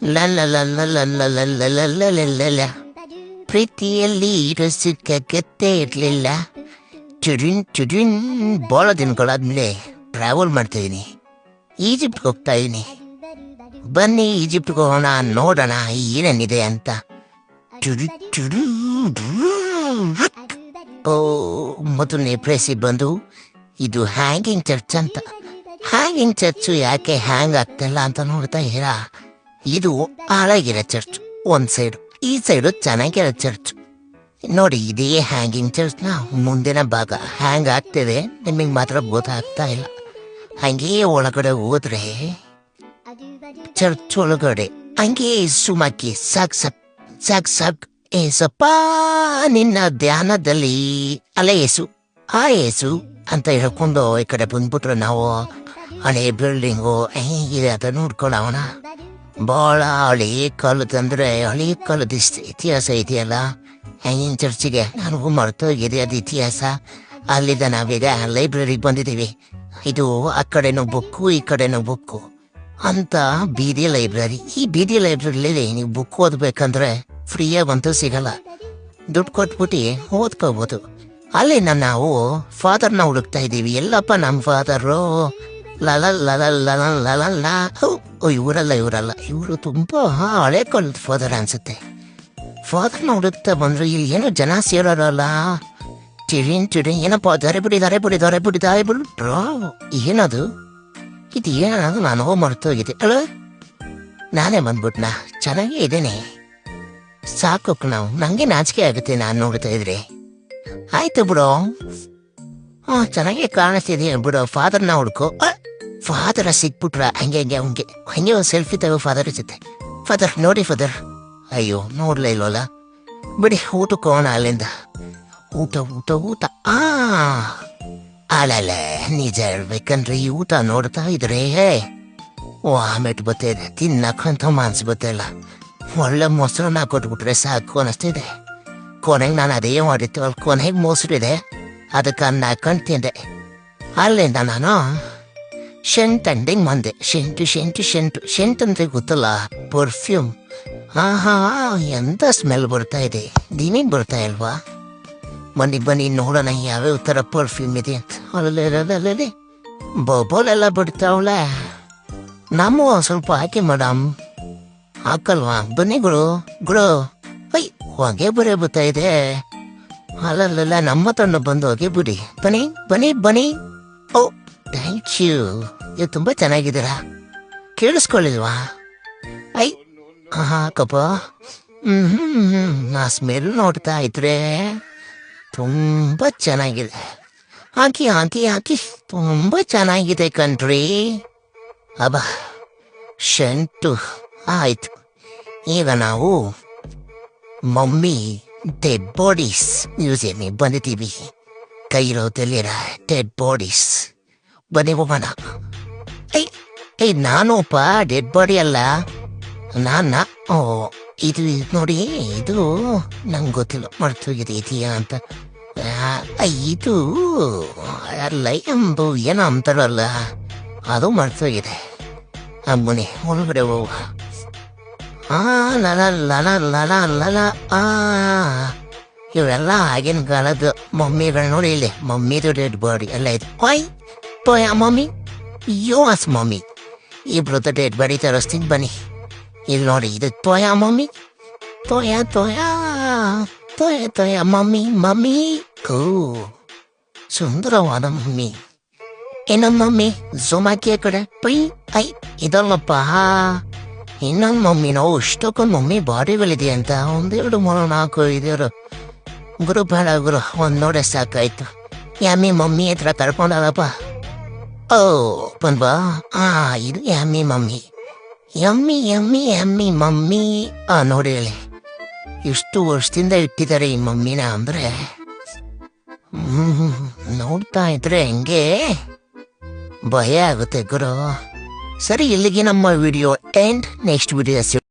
ಲ ಲ ಲ ಲ ಲ ಲ ಲ ಲ ಲ ಲ ಲ ಲ ಲ. ಪ್ರೀತಿಯಲ್ಲಿ ಸುಖಕ್ಕೆ ಇರಲಿಲ್ಲ. ಚುಡಿನ್ ಭಾಳ ದಿನಗಳಾದ್ಮೇಲೆ ಟ್ರಾವೆಲ್ ಮಾಡ್ತಾ ಇದೀನಿ. ಈಜಿಪ್ಟ್ಗೆ ಹೋಗ್ತಾ ಇದೀನಿ. ಬನ್ನಿ ಈಜಿಪ್ಟ್ಗೆ ಹೋಗೋಣ, ನೋಡೋಣ ಏನೇನಿದೆ ಅಂತ. ಓ, ಮೊದಲನೇ ಪ್ಲೇಸಿಗೆ ಬಂದು ಇದು ಹ್ಯಾಂಗಿಂಗ್ ಚರ್ಚ್ ಅಂತ. ಹ್ಯಾಂಗಿಂಗ್ ಚರ್ಚು ಯಾಕೆ ಹ್ಯಾಂಗ್ ಆಗ್ತಿಲ್ಲ ಅಂತ ನೋಡ್ತಾ ಇರಾ, ಇದು ಹಾಳಾಗಿರೋ ಚರ್ಚ್ ಒಂದು ಸೈಡು, ಈ ಸೈಡು ಚೆನ್ನಾಗಿರೋ ಚರ್ಚ್. ನೋಡಿ, ಇದೇ ಹ್ಯಾಂಗಿಂಗ್ ಚರ್ಚ್ನ ಮುಂದಿನ ಭಾಗ ಹ್ಯಾಂಗ್ ಆಗ್ತಿದೆ, ನಿಮಗೆ ಮಾತ್ರ ಗೊತ್ತಾಗ್ತಾ ಇಲ್ಲ. ಹಂಗೇ ಒಳಗಡೆ ಹೋದ್ರೆ ಚರ್ಚ್ ಒಳಗಡೆ ಹಂಗೇ ಸುಮಕ್ಕಿ ಸಾಕ್ ಏಸಪ್ಪ ನಿನ್ನ ಧ್ಯಾನದಲ್ಲಿ ಅಲೆ ಏಸು ಆ ಏಸು ಅಂತ ಹೇಳ್ಕೊಂಡು ಈ ಕಡೆ ಬಂದ್ಬಿಟ್ರೆ ನಾವು ಹಳೆ ಬಿಲ್ಡಿಂಗು ಹೇಗಿದೆ ಅಂತ ನೋಡ್ಕೊಳ್ಳೋಣ. ಭಾಳ ಹಳಿ ಕಾಲದ ಅಂದರೆ ಹಳಿ ಕಾಲದ ಇತಿಹಾಸ ಇದೆಯಲ್ಲ ಹ್ಯಾಂಗಿಂಗ್ ಚರ್ಚಿಗೆ, ನನಗೂ ಮರ್ತೋಗಿದೆ ಅದು ಇತಿಹಾಸ. ಅಲ್ಲಿದ್ದ ನಾವೀಗ ಲೈಬ್ರರಿಗೆ ಬಂದಿದ್ದೀವಿ. ಇದು ಆ ಕಡೆನೂ ಬುಕ್ಕು ಈ ಕಡೆನೂ ಬುಕ್ಕು ಅಂತ ಬೀದಿ ಲೈಬ್ರರಿ. ಈ ಬೀದಿ ಲೈಬ್ರರಿಲಿ ನೀವು ಬುಕ್ ಓದಬೇಕಂದ್ರೆ ಫ್ರೀಯಾಗಂತೂ ಸಿಗಲ್ಲ, ದುಡ್ಡು ಕೊಟ್ಬಿಟ್ಟು ಓದ್ಕೋಬೋದು. ಅಲ್ಲಿ ನಾವು ಫಾದರ್ನ ಹುಡುಕ್ತಾ ಇದ್ದೀವಿ. ಎಲ್ಲಪ್ಪ ನಮ್ಮ ಫಾದರು? ಲಲ ಲಲ ಲಲ ಲಲ ಲ. ಇವರಲ್ಲ ಇವರು ತುಂಬ ಹಳೆ ಕಾಲದ ಫಾದರ್ ಅನ್ಸುತ್ತೆ. ಫಾದರ್ನ ಹುಡುಕ್ತಾ ಬಂದ್ರು. ಇಲ್ಲಿ ಏನೋ ಜನ ಸೇರೋರಲ್ಲ, ಚಿಡಿನ್ ಏನಪ್ಪ ದಾರೆ ಬಿಡಿಬಿಟ್ರು. ಏನದು ಇದು? ಏನದು? ನಾನು ಮರ್ತೋಗಿದೆ ಅಲ್ಲ. ನಾನೇ ಬಂದ್ಬಿಟ್ನ. ಚೆನ್ನಾಗೇ ಇದ್ದೇನೆ, ಸಾಕು ನಾವು. ನಂಗೆ ನಾಚಿಕೆ ಆಗುತ್ತೆ ನಾನು ನೋಡ್ತಾ ಇದ್ರೆ. ಆಯ್ತು ಬಿಡು, ಚೆನ್ನಾಗೇ ಕಾಣಿಸ್ತಿದೆ ಬಿಡು. ಫಾದರ್ನ ಹುಡ್ಕೋ. ಫಾದರ ಸಿಕ್ಬಿಟ್ರ ಹಂಗೆ ಒಂದು ಸೆಲ್ಫಿ ತಗೋ ಫಾದರ್ ಜೊತೆ. ಫಾದರ್ ನೋಡಿ ಫಾದರ್. ಅಯ್ಯೋ, ನೋಡ್ಲೇ ಇಲ್ವಲ್ಲ. ಬಿಡಿ, ಊಟಕ್ಕೆ ಹೋಗೋಣ ಅಲ್ಲಿಂದ. ಊಟ ಅಲ್ಲ, ನಿಜ ಹೇಳ್ಬೇಕಂದ್ರೆ ಈ ಊಟ ನೋಡ್ತಾ ಇದ್ರೆ ವಾಮಿಟ್ ಬರ್ತದೆ, ತಿನ್ನಕ್ಕಂತ ಮನ್ಸು ಬರ್ತಿಲ್ಲ. ಒಳ್ಳೆ ಮೊಸರನ್ನ ಕೊಟ್ಬಿಟ್ರೆ ಸಾಕು ಅನ್ನಿಸ್ತಿದೆ. ಕೊನೆಗೆ ನಾನು ಅದೇ ಮಾಡಿತ್ತು, ಅಲ್ಲಿ ಕೊನೆಗೆ ಮೊಸರಿದೆ, ಅದಕ್ಕೆ ಅನ್ನ ಹಾಕೊಂಡು ತಿಂದೆ. ಅಲ್ಲಿಂದ ನಾನು ಶೆಂಟ್ ಬಂದೆ. ಶೆಂಟ್ ಅಂದ್ರೆ ಗೊತ್ತಲ್ಲ, ಪರ್ಫ್ಯೂಮ್. ಎಂತ ಸ್ಮೆಲ್ ಬರ್ತಾ ಇದೆ. ನೀವೇನು ಬರ್ತಾ ಇಲ್ವಾ? ಬನ್ನಿ ನೋಡೋಣ ಯಾವ್ಯಾವ ಥರ ಪರ್ಫ್ಯೂಮ್ ಇದೆ ಅಂತ. ಅಲ್ಲೇ ಬೊಬೋಲೆಲ್ಲ ಬಿಡ್ತಾವಳೆ. ನಮ್ಮ ಸ್ವಲ್ಪ ಹಾಕಿ ಮೇಡಮ್. ಹಾಕಲ್ವಾ? ಬನ್ನಿ ಗುರು. ಹೊಗೆ ಬರೇ ಬರ್ತಾ ಇದೆ. ಅಲ್ಲಲ್ಲ, ನಮ್ಮ ತಂಡ ಬಂದು ಹೊಗೆ ಬಿಡಿ. ಬನ್ನಿ. ಓ, ಥ್ಯಾಂಕ್ ಯು. ನೀವು ತುಂಬ ಚೆನ್ನಾಗಿದ್ದೀರಾ. ಕೇಳಿಸ್ಕೊಳ್ಳಿಲ್ವಾ? ಕಪ್ಪ. ನಾ ಸ್ಮೆಲ್ ನೋಡ್ತಾ ಇದ್ರೆ ತುಂಬ ಚೆನ್ನಾಗಿದೆ. ಹಾಕಿ ತುಂಬ ಚೆನ್ನಾಗಿದೆ ಕಣ್ರಿ. ಶೆಂಟು ಆಯ್ತು. ಈಗ ನಾವು ಮಮ್ಮಿ ಡೆಡ್ ಬಾಡೀಸ್ ಮ್ಯೂಸಿಯಮ್ಗೆ ಬಂದಿದ್ದೀವಿ. ಕೈರೋದಲ್ಲಿರ ಡೆಡ್ ಬಾಡೀಸ್. ಬನ್ನಿ ಹೋಗೋಣ. ನಾನೂಪ ಡೆಡ್ ಬಾಡಿ ಅಲ್ಲ, ಇದು ನೋಡಿ, ಇದು ನಂಗೆ ಗೊತ್ತಿಲ್ಲ, ಮರ್ತೋಗಿದೆ ಇದೆಯಾ ಅಂತ. ಇದು ಲೈಂಬು ಏನೋ ಅಂತಾರಲ್ಲ, ಅದು ಮರ್ತೋಗಿದೆ. ಅಮ್ಮನೆ ಒಳಗಡೆ ಹೋಗುವ. ಇವೆಲ್ಲ ಆಗಿನ ಕಾಲದ್ದು ಮಮ್ಮಿಗಳು. ನೋಡಿ ಇಲ್ಲಿ ಮಮ್ಮಿದು ಡೆಡ್ ಬಾಡಿ ಎಲ್ಲ ಇದೆ. ತೋಯ ಮಮ್ಮಿ, ಯೋಸ್ ಮಮ್ಮಿ. ಇಬ್ರದ್ದು ಡೆಡ್ ಬಾಡಿ ತರಿಸ್ತೀನಿ ಬನ್ನಿ. ಇಲ್ಲಿ ನೋಡಿ, ಇದು ತೋಯ ಮಮ್ಮಿ. ತೋಯ ಮಮ್ಮಿ. ಸುಂದರವಾದ ಮಮ್ಮಿ. ಇನ್ನೊಂದು ಮಮ್ಮಿ ಜೋಮಾಕಿಯ ಕಡೆ ಇದಲ್ಲಪ್ಪ. ಇನ್ನೊಂದು ಮಮ್ಮಿ. ನಾವು ಇಷ್ಟಕ್ಕೊಂದು ಮಮ್ಮಿ ಬಾಡಿಗಳಿದೆ ಅಂತ 1 2 3 4 5 ಗುರು ಬೇಡ ಗುರು, ಒಂದು ನೋಡೆ ಸಾಕಾಯ್ತು. ಯಮ್ಮಿ ಮಮ್ಮಿ ಹತ್ರ ಕರ್ಕೊಂಡಲ್ಲಪ್ಪ. ಬಂದ್ಬಾ. ಇದು ಯಮ್ಮಿ ಮಮ್ಮಿ. Yummy mummy. ನೋಡಿ ಹೇಳಿ, ಇಷ್ಟು ವರ್ಷದಿಂದ ಇಟ್ಟಿದ್ದಾರೆ ಈ ಮಮ್ಮಿನ ಅಂದ್ರೆ. ನೋಡ್ತಾ ಇದ್ರೆ ಹೆಂಗೆ ಭಯ ಆಗುತ್ತೆ ಗುರು. ಸರಿ, ಇಲ್ಲಿಗೆ ನಮ್ಮ ವಿಡಿಯೋ ಎಂಡ್. Next video